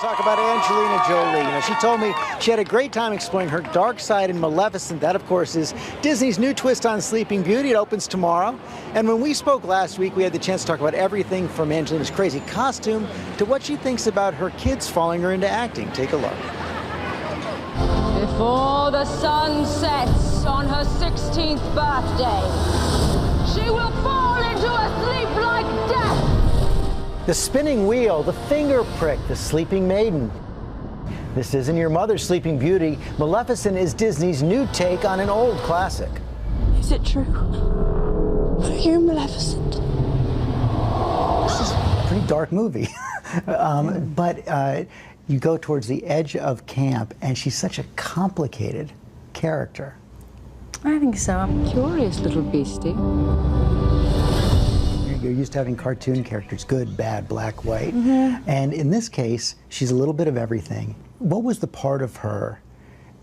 Talk about Angelina Jolie. You know, she told me she had a great time exploring her dark side in Maleficent. That, of course, is Disney's new twist on Sleeping Beauty. It opens tomorrow. And when we spoke last week, we had the chance to talk about everything from Angelina's crazy costume to what she thinks about her kids following her into acting. Take a look. Before the sun sets on her 16th birthday, she will fall into a sleep like death. The spinning wheel, the finger prick, the sleeping maiden. This isn't your mother's Sleeping Beauty. Maleficent is Disney's new take on an old classic. Is it true? Are you Maleficent? This is a pretty dark movie. But you go towards the edge of camp, and she's such a complicated character. I think so. Curious little beastie. You're used to having cartoon characters, good, bad, black, white. And in this case, she's a little bit of everything. What was the part of her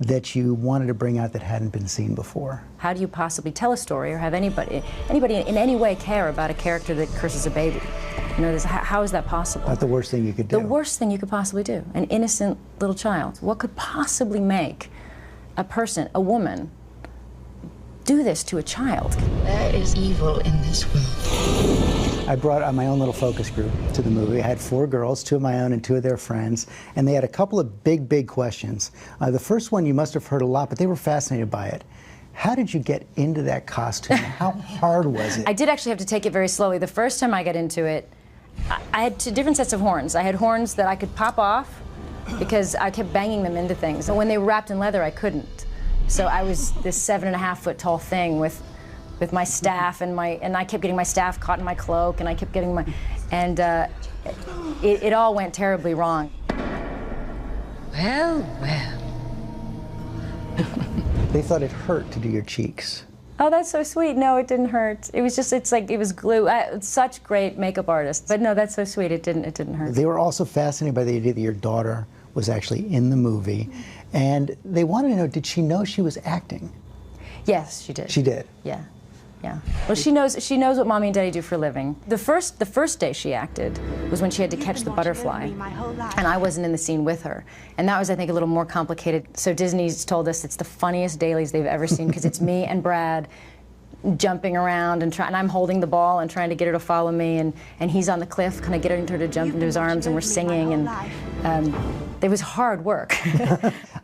that you wanted to bring out that hadn't been seen before? How do you possibly tell a story or have anybody in any way care about a character that curses a baby? You know, how is that possible? Not the worst thing you could do. The worst thing you could possibly do. An innocent little child. What could possibly make a person, a woman, do this to a child? There is evil in this world. I brought my own little focus group to the movie. I had 4 girls, 2 of my own and 2 of their friends, and they had a couple of big questions. The first one you must have heard a lot, but they were fascinated by it. How did you get into that costume? How hard was it? I did actually have to take it very slowly. The first time I got into it, I had 2 different sets of horns. I had horns that I could pop off because I kept banging them into things. And when they were wrapped in leather, I couldn't. So I was this 7.5-foot tall thing with my staff and I kept getting my staff caught in my cloak, and I kept getting my, and it all went terribly wrong. Well. They thought it hurt to do your cheeks. Oh, that's so sweet. No, it didn't hurt. It was just, it's like it was glue. Such great makeup artists. But no, that's so sweet. It didn't hurt. They were also fascinated by the idea that your daughter was actually in the movie, and they wanted to know, did she know she was acting? Yes, she did. She did? Yeah. Yeah. Well, she knows what Mommy and Daddy do for a living. The first day she acted was when she had to catch the butterfly, and I wasn't in the scene with her. And that was, I think, a little more complicated. So Disney's told us it's the funniest dailies they've ever seen, because it's me and Brad jumping around and I'm holding the ball and trying to get her to follow me, and he's on the cliff, kind of getting her to jump into his arms, and we're singing, and it was hard work.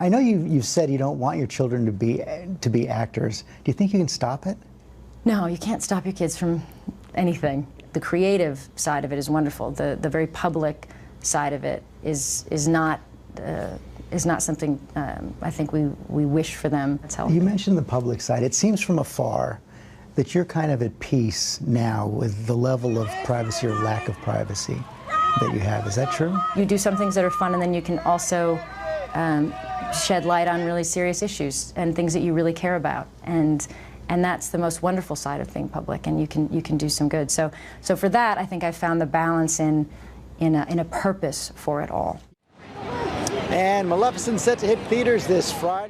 I know you've said you don't want your children to be actors. Do you think you can stop it? No, you can't stop your kids from anything. The creative side of it is wonderful. The very public side of it is not something I think we wish for them. That's healthy. You mentioned the public side. It seems from afar that you're kind of at peace now with the level of privacy or lack of privacy that you have. Is that true? You do some things that are fun, and then you can also shed light on really serious issues and things that you really care about. And that's the most wonderful side of being public, and you can do some good. So for that, I think I found the balance in a purpose for it all. And Maleficent set to hit theaters this Friday.